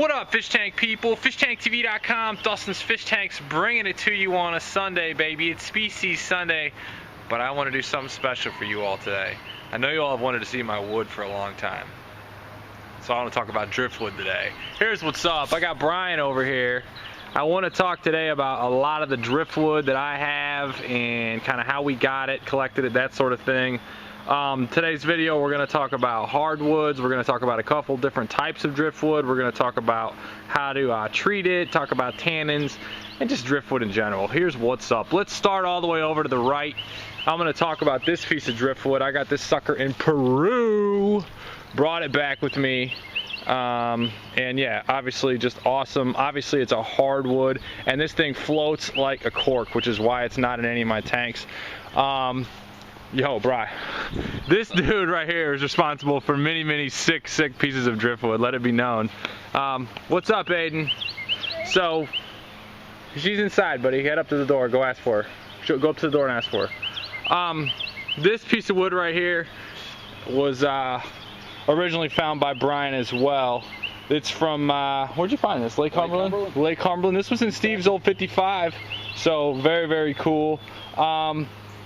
What up, fish tank people? FishTankTV.com, Dustin's Fish Tanks, bringing it to you on a Sunday, baby. It's Species Sunday, but I want to do something special for you all today. I know you all have wanted to see my wood for a long time, so I want to talk about driftwood today. Here's what's up. I got Brian over here. I want to talk today about a lot of the driftwood that I have and kind of how we got it, collected it, that sort of thing. Today's video, we're going to talk about hardwoods. We're going to talk about a couple different types of driftwood. We're going to talk about how to treat it, talk about tannins, and just driftwood in general. Here's what's up. Let's start all the way over to the right. I'm going to talk about this piece of driftwood. I got this sucker in Peru. Brought it back with me. And yeah, obviously just awesome. Obviously it's a hardwood, and this thing floats like a cork, which is why it's not in any of my tanks. Yo, Bri, this dude right here is responsible for many sick pieces of driftwood, let it be known. What's up, Aiden? So, she's inside, buddy. Head up to the door, go ask for her. Go up to the door and ask for her. This piece of wood right here was originally found by Brian as well. It's from, where'd you find this? Lake Cumberland? Lake Cumberland. This was in Steve's old 55, so very cool.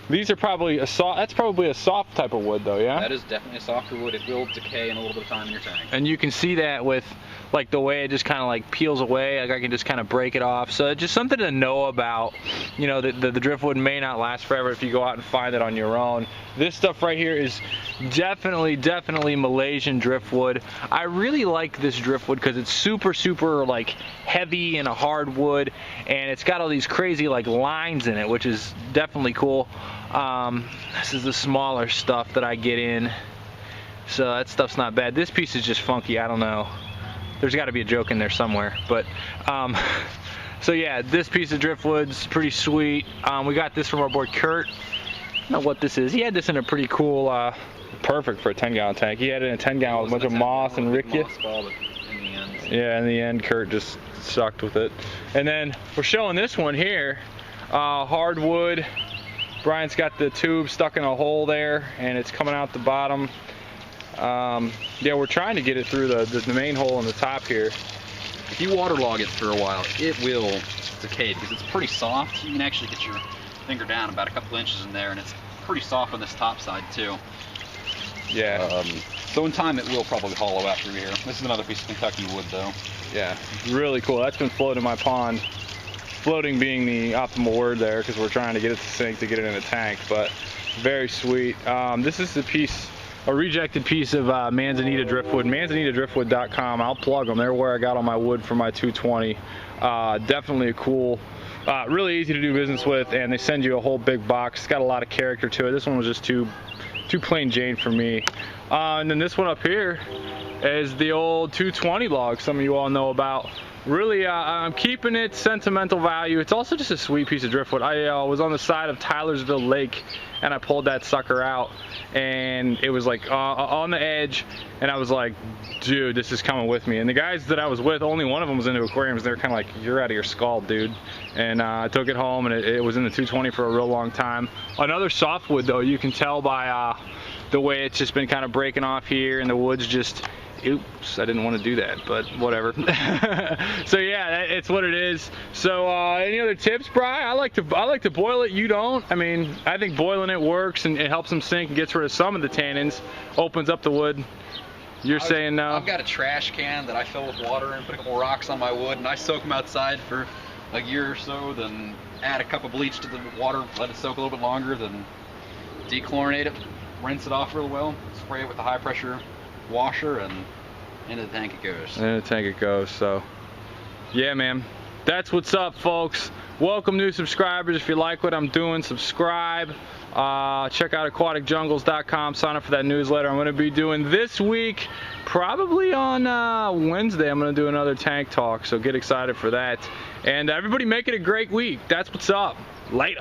These are probably that's probably a soft type of wood though, yeah? That is definitely a softer wood. It will decay in a little bit of time in your tank. And you can see that with like the way it just kind of like peels away. Like I can just kind of break it off. So it's just something to know about. You know, the driftwood may not last forever if you go out and find it on your own. This stuff right here is definitely Malaysian driftwood. I really like this driftwood because it's super like heavy and a hardwood, and it's got all these crazy like lines in it, which is definitely cool. This is the smaller stuff that I get in, so that stuff's not bad. This piece is just funky. I don't know, there's got to be a joke in there somewhere, but so yeah, this piece of driftwood's pretty sweet. We got this from our boy Kurt. I don't know what this is. He had this in a pretty cool, perfect for a 10-gallon tank. He had it in a 10-gallon with a bunch of moss and rickia. Yeah, in the end, Kurt just sucked with it. And then we're showing this one here, hardwood. Brian's got the tube stuck in a hole there, and it's coming out the bottom. Yeah, we're trying to get it through the main hole in the top here. If you waterlog it for a while, it will decay because it's pretty soft. You can actually get your finger down about a couple inches in there, and it's pretty soft on this top side too. Yeah. So in time it will probably hollow out through here. This is another piece of Kentucky wood though. Yeah, really cool. That's been floating in my pond. Floating being the optimal word there, because we're trying to get it to sink to get it in a tank, but very sweet. This is a rejected piece of Manzanita driftwood. ManzanitaDriftwood.com. I'll plug them. They're where I got all my wood for my 220. Definitely a cool, really easy to do business with, and they send you a whole big box. It's got a lot of character to it. This one was just too plain Jane for me. And then this one up here is the old 220 log some of you all know about. Really, I'm keeping it sentimental value. It's also just a sweet piece of driftwood. I was on the side of Tylersville Lake, and I pulled that sucker out, and it was like on the edge, and I was like, dude, this is coming with me. And the guys that I was with, only one of them was into aquariums. They're kind of like, you're out of your skull, dude. And I took it home, and it was in the 220 for a real long time. Another softwood, though, you can tell by the way it's just been kind of breaking off here, and the wood's just, oops, I didn't want to do that, but whatever. So yeah, it's what it is. So any other tips, Bri? I like to boil it. You don't? I mean, I think boiling it works, and it helps them sink and gets rid of some of the tannins, opens up the wood. You're saying no? I've got a trash can that I fill with water and put a couple rocks on my wood, and I soak them outside for a year or so, then add a cup of bleach to the water, let it soak a little bit longer, then dechlorinate it, rinse it off real well, spray it with a high pressure washer, and into the tank it goes. In the tank it goes. So yeah, man, that's what's up, folks. Welcome new subscribers. If you like what I'm doing, subscribe. Check out aquaticjungles.com. Sign up for that newsletter. I'm going to be doing this week, probably on Wednesday, I'm going to do another tank talk, so get excited for that. And everybody make it a great week. That's what's up. Later.